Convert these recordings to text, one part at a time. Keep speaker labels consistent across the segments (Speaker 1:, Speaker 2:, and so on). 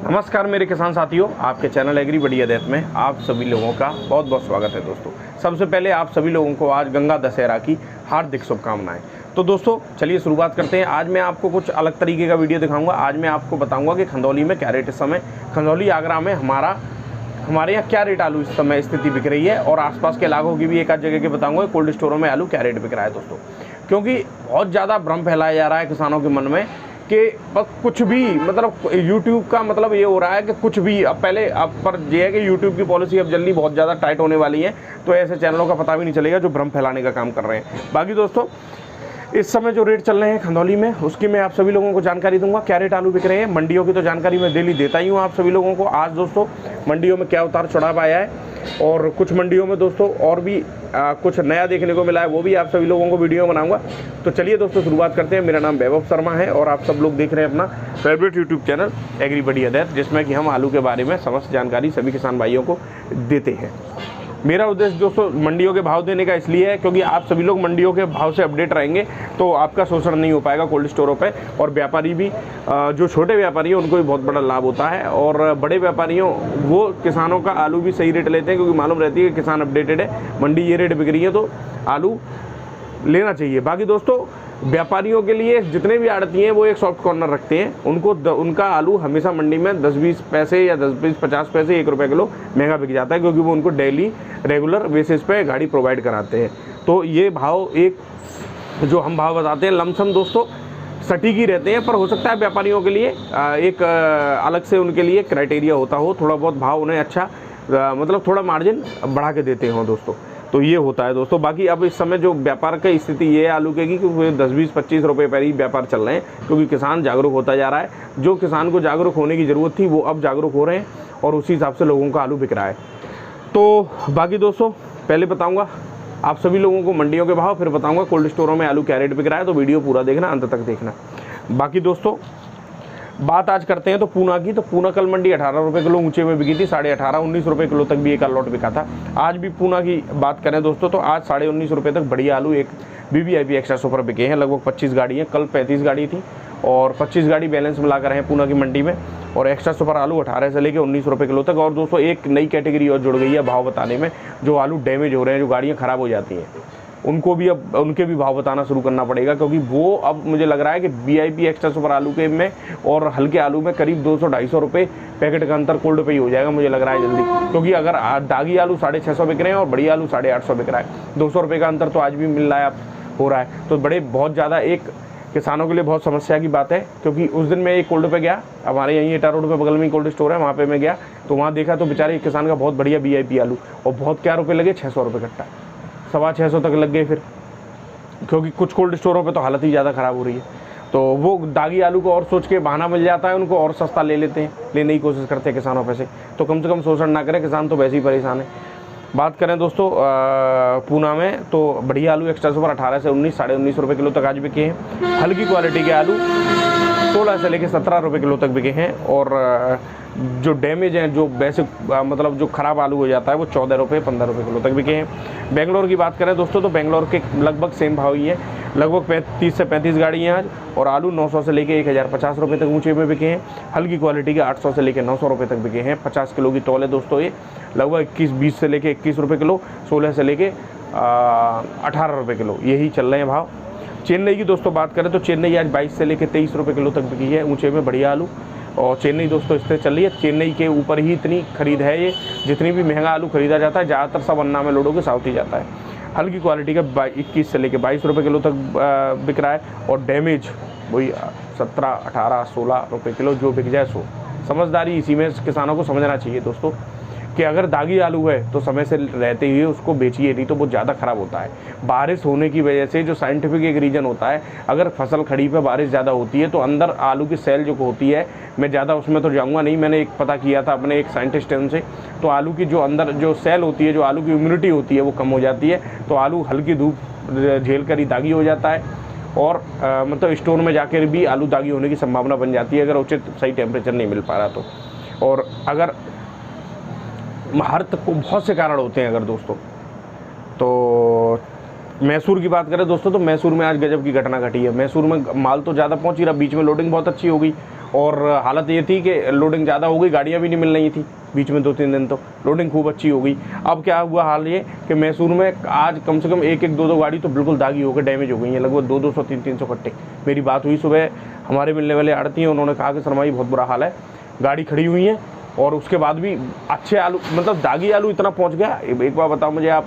Speaker 1: नमस्कार मेरे किसान साथियों, आपके चैनल एग्री बढ़िया देत में आप सभी लोगों का बहुत बहुत स्वागत है। दोस्तों सबसे पहले आप सभी लोगों को आज गंगा दशहरा की हार्दिक शुभकामनाएं। तो दोस्तों चलिए शुरुआत करते हैं। आज मैं आपको कुछ अलग तरीके का वीडियो दिखाऊंगा। आज मैं आपको बताऊंगा कि खंदौली में क्या रेट इस समय, खंदौली आगरा में हमारे यहाँ क्या रेट आलू इस समय स्थिति बिक रही है, और आसपास के इलाकों की भी एक आध जगह के बताऊंगा कोल्ड स्टोरों में आलू क्या रेट बिक रहा है। दोस्तों क्योंकि बहुत ज़्यादा भ्रम फैलाया जा रहा है किसानों के मन में कि बस कुछ भी, मतलब YouTube का मतलब ये हो रहा है कि कुछ भी। अब पर ये है कि YouTube की पॉलिसी अब जल्दी बहुत ज़्यादा टाइट होने वाली है, तो ऐसे चैनलों का पता भी नहीं चलेगा जो भ्रम फैलाने का काम कर रहे हैं। बाकी दोस्तों इस समय जो रेट चल रहे हैं खंदौली में, उसकी मैं आप सभी लोगों को जानकारी दूंगा। क्या रेट आलू बिक रहे हैं, मंडियों की तो जानकारी मैं डेली देता ही हूँ आप सभी लोगों को। आज दोस्तों मंडियों में क्या उतार चढ़ाव आया है, और कुछ मंडियों में दोस्तों और भी कुछ नया देखने को मिला है, वो भी आप सभी लोगों को वीडियो बनाऊंगा। तो चलिए दोस्तों शुरुआत करते हैं। मेरा नाम वैभव शर्मा है और आप सब लोग देख रहे हैं अपना फेवरेट यूट्यूब चैनल एग्री बढ़िया देत, जिसमें कि हम आलू के बारे में समस्त जानकारी सभी किसान भाइयों को देते हैं। मेरा उद्देश्य दोस्तों मंडियों के भाव देने का इसलिए है क्योंकि आप सभी लोग मंडियों के भाव से अपडेट रहेंगे तो आपका शोषण नहीं हो पाएगा कोल्ड स्टोरों पे, और व्यापारी भी, जो छोटे व्यापारी हैं उनको भी बहुत बड़ा लाभ होता है, और बड़े व्यापारियों वो किसानों का आलू भी सही रेट लेते हैं क्योंकि मालूम रहती है कि किसान अपडेटेड है, मंडी ये रेट बिक रही है तो आलू लेना चाहिए। बाकी दोस्तों व्यापारियों के लिए जितने भी आड़ती हैं वो एक सॉफ्ट कॉर्नर रखते हैं, उनका आलू हमेशा मंडी में 10-20 पैसे या 10-20-50 पैसे 1 रुपये किलो महंगा बिक जाता है, क्योंकि वो उनको डेली रेगुलर बेसिस पे गाड़ी प्रोवाइड कराते हैं। तो ये भाव, एक जो हम भाव बताते हैं लमसम दोस्तों सटीक ही रहते हैं, पर हो सकता है व्यापारियों के लिए एक अलग से उनके लिए क्राइटेरिया होता हो, थोड़ा बहुत भाव उन्हें अच्छा मतलब थोड़ा मार्जिन बढ़ा के देते हों दोस्तों। तो ये होता है दोस्तों। बाकी अब इस समय जो व्यापार की स्थिति ये है आलू के की, कि 10-20-25 रुपये पर ही व्यापार चल रहे हैं, क्योंकि किसान जागरूक होता जा रहा है। जो किसान को जागरूक होने की ज़रूरत थी वो अब जागरूक हो रहे हैं, और उसी हिसाब से लोगों का आलू बिक रहा है। तो बाकी दोस्तों पहले बताऊँगा आप सभी लोगों को मंडियों के भाव, फिर बताऊँगा कोल्ड स्टोरों में आलू क्या रेट बिक रहा है। तो वीडियो पूरा देखना, अंत तक देखना। बाकी दोस्तों बात आज करते हैं तो पूना की। तो पूना कल मंडी 18 रुपये किलो ऊंचे में बिकी थी, 18.5-19 रुपये किलो तक भी एक लॉट बिका था। आज भी पूना की बात करें दोस्तों तो आज 19.5 रुपये तक बढ़िया आलू एक VVIP एक्स्ट्रा सुपर बिके हैं। लगभग 25 गाड़ी हैं, कल 35 गाड़ी थी और 25 गाड़ी बैलेंस मिलाकर हैं पूना की मंडी में, और एक्स्ट्रा सुपर आलू 18 से लेकर 19 रुपये किलो तक। और दोस्तों एक नई कैटेगरी और जुड़ गई है भाव बताने में, जो आलू डैमेज हो रहे हैं, जो गाड़ियाँ ख़राब हो जाती हैं, उनको भी अब उनके भी भाव बताना शुरू करना पड़ेगा, क्योंकि वो अब मुझे लग रहा है कि VIP एक्स्ट्रा सुपर आलू के में और हल्के आलू में करीब 200-250 रुपये पैकेट का अंतर कोल्ड पे ही हो जाएगा, मुझे लग रहा है जल्दी। क्योंकि अगर दागी आलू 650 बिक रहे हैं और बड़ी आलू 850 बिक रहा है, 200 रुपये का अंतर तो आज भी मिल रहा है, हो रहा है। तो बहुत ज़्यादा एक किसानों के लिए बहुत समस्या की बात है। क्योंकि उस दिन मैं एक कोल्ड पे गया, हमारे यहीं एटा रोड पे बगल में कोल्ड स्टोर है, वहाँ पे मैं गया तो वहाँ देखा तो बेचारे एक किसान का बहुत बढ़िया VIP आलू, और बहुत क्या रुपये लगे, 600 रुपये कट्टा, 650 तक लग गए फिर, क्योंकि कुछ कोल्ड स्टोरों पे तो हालत ही ज़्यादा ख़राब हो रही है। तो वो दागी आलू को और सोच के बहाना मिल जाता है उनको, और सस्ता ले लेते हैं, लेने की कोशिश करते हैं किसानों पे से। तो कम से कम शोषण ना करें, किसान तो वैसे ही परेशान है। बात करें दोस्तों पूना में तो बढ़िया आलू एक्स्ट्रा सुपर 18 से 19, 19.5 रुपये किलो तक आज बिके हैं। हल्की क्वालिटी के आलू 16 से लेकर 17 रुपये किलो तक बिके हैं, और जो डैमेज हैं, जो बेसिक मतलब जो ख़राब आलू हो जाता है, वो 14 रुपये 15 रुपये किलो तक बिके हैं। बेंगलोर की बात करें दोस्तों तो बेंगलोर के लगभग सेम भाव ही है, लगभग 30 से 35 गाड़ी हैं आज, और आलू 900 से लेकर 1050 रुपये तक ऊंचे में बिके हैं। हल्की क्वालिटी के 800 से लेकर 900 रुपये तक बिके हैं। 50 किलो की तौल है दोस्तों, ये लगभग 20 से लेकर 21 रुपये किलो, 16 से लेकर 18 रुपये किलो, यही चल रहे हैं भाव। चेन्नई की दोस्तों बात करें तो चेन्नई आज 22 से लेकर 23 रुपये किलो तक बिकी है ऊंचे में बढ़िया आलू, और चेन्नई दोस्तों इस तरह चल रही है। चेन्नई के ऊपर ही इतनी खरीद है, ये जितनी भी महंगा आलू खरीदा जाता है ज़्यादातर सब अन्ना में लोडों के साउथ ही जाता है। हल्की क्वालिटी का 21 से लेकर 22 रुपये किलो तक बिक रहा है, और डैमेज वही 17, 18, 16 रुपये किलो जो बिक जाए सो। समझदारी इसी में किसानों को समझना चाहिए दोस्तों कि अगर दागी आलू है तो समय से रहते हुए उसको बेचिए, नहीं तो बहुत ज़्यादा ख़राब होता है। बारिश होने की वजह से जो साइंटिफिक एक रीज़न होता है, अगर फसल खड़ी पे बारिश ज़्यादा होती है तो अंदर आलू की सेल जो होती है, मैं ज़्यादा उसमें तो जाऊँगा नहीं, मैंने एक पता किया था अपने एक साइंटिस्ट है उनसे, तो आलू की जो अंदर जो सेल होती है, जो आलू की इम्यूनिटी होती है वो कम हो जाती है, तो आलू हल्की धूप झेल कर ही दागी हो जाता है, और मतलब स्टोर में जाकर भी आलू दागी होने की संभावना बन जाती है अगर उचित सही टेम्परेचर नहीं मिल पा रहा तो। और अगर हर तक को बहुत से कारण होते हैं अगर दोस्तों, तो मैसूर की बात करें दोस्तों तो मैसूर में आज गजब की घटना घटी है। मैसूर में माल तो ज़्यादा पहुंच ही रहा, बीच में लोडिंग बहुत अच्छी हो गई और हालत ये थी कि लोडिंग ज़्यादा हो गई, गाड़ियाँ भी नहीं मिल रही थी बीच में 2-3 दिन, तो लोडिंग खूब अच्छी हो गई। अब क्या हुआ हाल ये कि मैसूर में आज कम से कम 1-2 गाड़ी तो बिल्कुल दागी होकर डैमेज हो गई हैं, लगभग 200, 300 कट्टे। मेरी बात हुई सुबह हमारे मिलने वाले आड़ती हैं, उन्होंने कहा कि शर्मा जी बहुत बुरा हाल है, गाड़ी खड़ी हुई है और उसके बाद भी अच्छे आलू, मतलब दागी आलू इतना पहुँच गया। एक बार बताओ मुझे आप,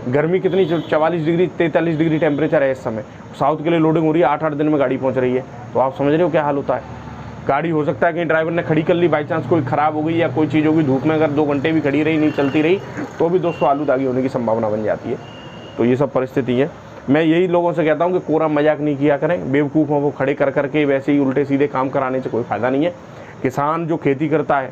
Speaker 1: गर्मी कितनी 44 डिग्री 43 डिग्री टेम्परेचर है इस समय, साउथ के लिए लोडिंग हो रही है, 8-8 दिन में गाड़ी पहुँच रही है। तो आप समझ रहे हो क्या हाल होता है। गाड़ी हो सकता है कहीं ड्राइवर ने खड़ी कर ली, बाई चांस कोई ख़राब हो गई या कोई चीज़ होगी, धूप में अगर 2 घंटे भी खड़ी रही, नहीं चलती रही, तो भी दोस्तों आलू दागी होने की संभावना बन जाती है। तो ये सब परिस्थिति है। मैं यही लोगों से कहता हूँ कि कोरा मजाक नहीं किया करें, बेवकूफ़ों को खड़े कर करके वैसे ही उल्टे सीधे काम कराने से कोई फ़ायदा नहीं है। किसान जो खेती करता है,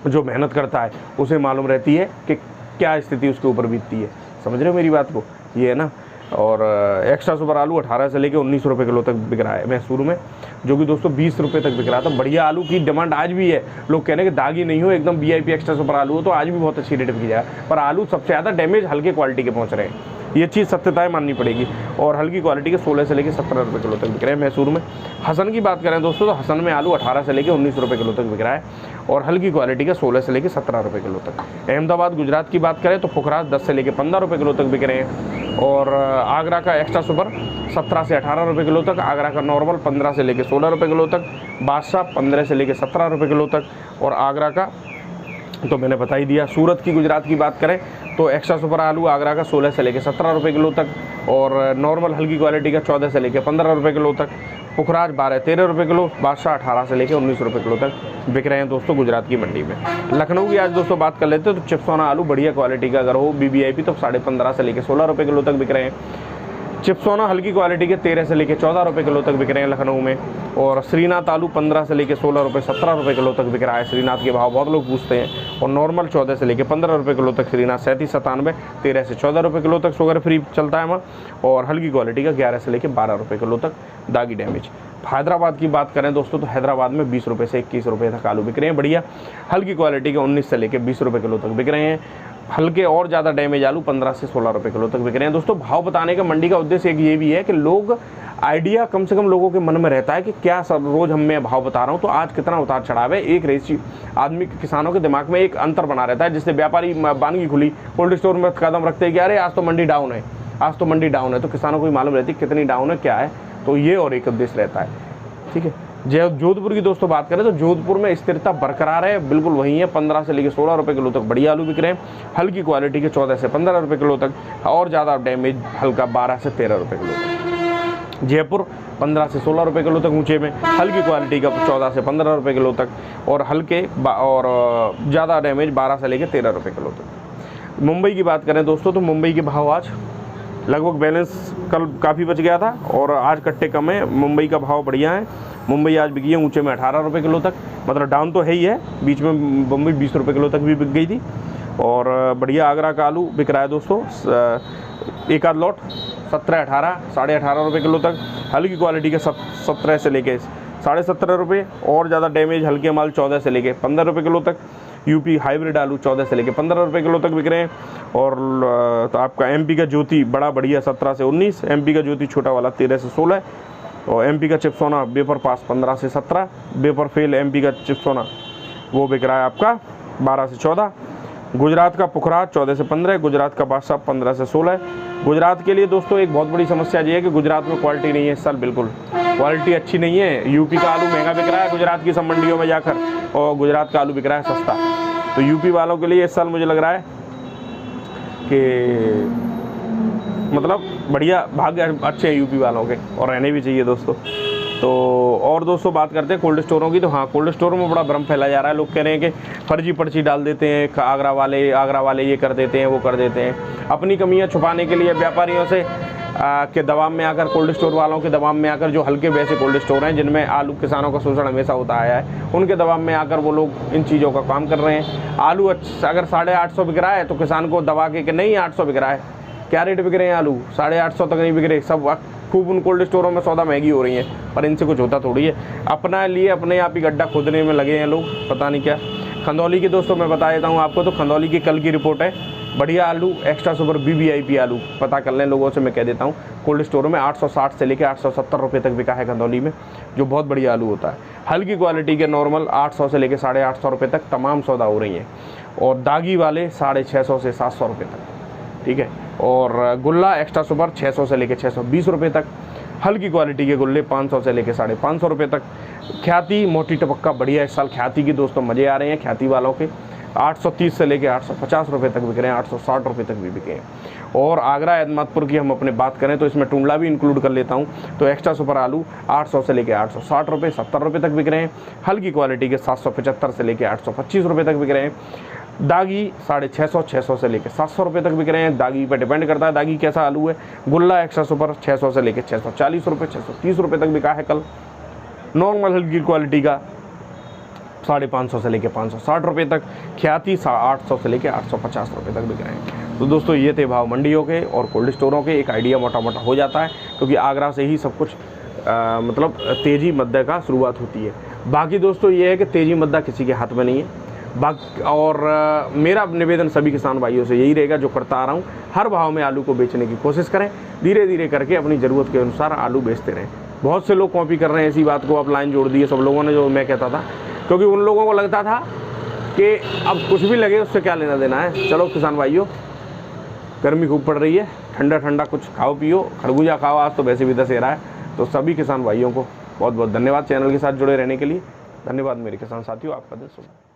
Speaker 1: जो मेहनत करता है, उसे मालूम रहती है कि क्या स्थिति उसके ऊपर बीतती है। समझ रहे हो मेरी बात को, ये है ना। और एक्स्ट्रा सुपर आलू 18 से लेकर 19 रुपये किलो तक बिक रहा है मैसूर में, जो कि दोस्तों 20 रुपये तक बिक रहा था। बढ़िया आलू की डिमांड आज भी है। लोग कह रहे हैं कि दागी नहीं हो, एकदम VIP एक्स्ट्रा सुपर आलू हो, तो आज भी बहुत अच्छी रेट बिक जाए। पर आलू सबसे ज़्यादा डैमेज हल्के क्वालिटी के पहुँच रहे हैं, ये चीज़ सत्यताएं माननी पड़ेगी। और हल्की क्वालिटी के 16 से लेकर 17 रुपये किलो तक बिक रहे हैं मैसूर में। हसन की बात करें दोस्तों, तो हसन में आलू 18 से लेकर 19 रुपये किलो तक बिक रहा है और हल्की क्वालिटी का 16 से लेकर 17 रुपये किलो तक। अहमदाबाद गुजरात की बात करें तो पुखराज 10 से लेकर 15 रुपये किलो तक बिक रहे हैं। और आगरा का एक्स्ट्रा सुपर 17 से 18 रुपये किलो तक, आगरा का नॉर्मल 15 से लेकर 16 रुपये किलो तक, बादशाह 15 से लेकर 17 रुपये किलो तक, और आगरा का तो मैंने बता ही दिया। सूरत की गुजरात की बात करें तो एक्स्ट्रा सुपर आलू आगरा का 16 से लेकर 17 रुपये किलो तक, और नॉर्मल हल्की क्वालिटी का 14 से लेकर 15 रुपये किलो तक, पुखराज 12-13 रुपये किलो, बादशाह 18 से लेकर 19 रुपये किलो तक बिक रहे हैं दोस्तों गुजरात की मंडी में। लखनऊ की आज दोस्तों बात कर लेते हैं तो चिप्सोना आलू बढ़िया क्वालिटी का अगर हो BBIP तो 15.5 से लेकर 16 रुपये किलो तक बिक रहे हैं। चिप्सोना हल्की क्वालिटी के 13 से लेकर 14 रुपये किलो तक बिक रहे हैं लखनऊ में। और श्रीनाथ आलू 15 से लेकर 16 रुपये 17 रुपये किलो तक बिक रहा है। श्रीनाथ के भाव बहुत लोग पूछते हैं। और नॉर्मल 14 से लेकर 15 रुपये किलो तक श्रीनाथ, 37-97 13 से 14 रुपये किलो तक शुगर फ्री चलता है वहाँ। और हल्की क्वालिटी का 11 से लेकर 12 रुपये किलो तक दागी डैमेज। हैदराबाद की बात करें दोस्तों तो हैदराबाद में 20 रुपये से 21 रुपये तक आलू बिक रहे हैं बढ़िया। हल्की क्वालिटी के 19 से लेकर 20 रुपये किलो तक बिक रहे हैं। हल्के और ज़्यादा डैमेज आलू 15 से 16 रुपये किलो तक बिक रहे हैं। दोस्तों भाव बताने का मंडी का उद्देश्य एक ये भी है कि लोग आइडिया कम से कम लोगों के मन में रहता है कि क्या सब रोज़ हम मैं भाव बता रहा हूँ तो आज कितना उतार चढ़ाव है। एक रेशियो आदमी के, किसानों के दिमाग में एक अंतर बना रहता है। जिससे व्यापारी बानगी खुली कोल्ड स्टोर में कदम रखते हैं कि अरे आज तो मंडी डाउन है, आज तो मंडी डाउन है, तो किसानों को भी मालूम रहती है कितनी डाउन है क्या है। तो ये और एक उद्देश्य रहता है। ठीक है। जोधपुर की दोस्तों बात करें तो जोधपुर में स्थिरता बरकरार है, बिल्कुल वही है। 15 से लेकर 16 रुपये किलो तक बढ़िया आलू बिक रहे हैं। हल्की क्वालिटी के 14 से 15 रुपये किलो तक, और ज़्यादा डैमेज हल्का 12 से 13 रुपये किलो तक। जयपुर 15 से 16 रुपये किलो तक ऊंचे में, हल्की क्वालिटी का 14 से 15 रुपये किलो तक, और हल्के और ज़्यादा डैमेज 12 से लेकर 13 रुपये किलो तक। मुंबई की बात करें दोस्तों तो मुंबई के भाव आज लगभग बैलेंस कल काफ़ी बच गया था और आज कट्टे कम है। मुंबई का भाव बढ़िया है। मुंबई आज बिकी है ऊंचे में 18 रुपये किलो तक, मतलब डाउन तो है ही है, बीच में मुंबई 20 रुपये किलो तक भी बिक गई थी। और बढ़िया आगरा का आलू बिक रहा है दोस्तों एक आध लॉट 17-18 18.5 रुपये किलो तक। हल्की क्वालिटी के 17 से लेके 17.5 रुपये, और ज़्यादा डैमेज हल्के माल 14 से लेके 15 रुपये किलो तक। यूपी हाइब्रिड आलू 14 से लेकर 15 रुपये किलो तक बिक रहे हैं। और तो आपका MP का ज्योति बड़ा बढ़िया 17 से 19, MP का ज्योति छोटा वाला 13 से 16, और MP का चिप्सोना बेपर पास 15 से 17, बेपर फेल MP का चिप्सोना वो बिक रहा है आपका 12 से 14। गुजरात का पुखराज 14 से 15, गुजरात का बादशाह 15 से 16। गुजरात के लिए दोस्तों एक बहुत बड़ी समस्या ये है कि गुजरात में क्वालिटी नहीं है इस साल, बिल्कुल क्वालिटी अच्छी नहीं है। यूपी का आलू महंगा बिक रहा है गुजरात की सब मंडियों में जाकर, और गुजरात का आलू बिक रहा है सस्ता। तो यूपी वालों के लिए इस साल मुझे लग रहा है कि मतलब बढ़िया भाग्य अच्छे हैं यूपी वालों के, और रहने भी चाहिए दोस्तों। तो और दोस्तों बात करते हैं कोल्ड स्टोरों की। तो हाँ, कोल्ड स्टोरों में बड़ा भ्रम फैला जा रहा है। लोग कह रहे हैं कि फर्जी पर्ची डाल देते हैं, आगरा वाले ये कर देते हैं, वो कर देते हैं। अपनी कमियां छुपाने के लिए व्यापारियों से के दबाव में आकर, कोल्ड स्टोर वालों के दबाव में आकर, जो हल्के वैसे कोल्ड स्टोर हैं जिनमें आलू किसानों का शोषण हमेशा होता आया है, उनके दबाव में आकर वो लोग इन चीज़ों का काम कर रहे हैं। आलू अगर 850 बिक रहा है तो किसान को दबा के कि नहीं 800 बिक रहा है। क्या रेट बिक रहे हैं आलू? 850 तक नहीं बिक रहे। सब खूब उन कोल्ड स्टोरों में सौदा महंगी हो रही है, पर इनसे कुछ होता थोड़ी है। अपना लिए अपने आप ही गड्ढा खोदने में लगे हैं लोग, पता नहीं क्या। खंदौली की दोस्तों मैं बता देता हूँ आपको, तो खंदौली की कल की रिपोर्ट है बढ़िया आलू एक्स्ट्रा सुपर VVIP आलू पता कर लें लोगों से, मैं कह देता हूँ कोल्ड स्टोरों में 860 से लेकर 870 रुपये तक बिका है कंदौली में, जो बहुत बढ़िया आलू होता है। हल्की क्वालिटी के नॉर्मल 800 से लेकर 850 रुपये तक तमाम सौदा हो रही हैं, और दागी वाले 650 से 700 रुपये तक, ठीक है। और गुल्ला एक्स्ट्रा सुपर 600 से लेकर 620 रुपये तक, हल्की क्वालिटी के गुल्ले 500 से लेकर 550 रुपये तक। ख्याति मोटी टपक्का बढ़िया, इस साल ख्याति की दोस्तों मज़े आ रहे हैं ख्याति वालों के, 830 से लेकर 850 रुपये तक बिक रहे हैं, 860 रुपये तक भी बिके हैं। और आगरा एतमादपुर की हम अपने बात करें तो इसमें टुंडला भी इंक्लूड कर लेता हूं, तो एक्स्ट्रा सुपर आलू 800 से लेकर 860 रुपये 70 रुपये तक बिक रहे हैं। हल्की क्वालिटी के 775 से लेकर 825 रुपये तक बिक रहे हैं। दागी 650 600 से लेकर 700 रुपये तक बिक रहे हैं। दागी पर डिपेंड करता है दागी कैसा आलू है। गुल्ला एक्स्ट्रा सुपर 600 से लेकर 640 रुपये 630 रुपये तक बिका है कल। नॉर्मल हल्की क्वालिटी का 550 से लेकर 560 रुपये तक। ख्याति 800 से लेकर 850 रुपये तक बिक रहे हैं। तो दोस्तों ये थे भाव मंडियों के और कोल्ड स्टोरों के, एक आइडिया मोटा मोटा हो जाता है, क्योंकि आगरा से ही सब कुछ मतलब तेज़ी मद्दा का शुरुआत होती है। बाकी दोस्तों ये है कि तेज़ी मद्दा किसी के हाथ में नहीं है। और मेरा निवेदन सभी किसान भाइयों से यही रहेगा, जो करता आ रहा हूँ, हर भाव में आलू को बेचने की कोशिश करें, धीरे धीरे करके अपनी ज़रूरत के अनुसार आलू बेचते रहें। बहुत से लोग कॉपी कर रहे हैं इसी बात को, अब लाइन जोड़ दी है सब लोगों ने, जो मैं कहता था, क्योंकि उन लोगों को लगता था कि अब कुछ भी लगे उससे क्या लेना देना है। चलो किसान भाइयों, गर्मी खूब पड़ रही है, ठंडा ठंडा कुछ खाओ पियो, खरबूजा खाओ, आज तो वैसे भी दशहरा है। तो सभी किसान भाइयों को बहुत बहुत धन्यवाद चैनल के साथ जुड़े रहने के लिए। धन्यवाद मेरे किसान साथियों, आपका दिन शुभ।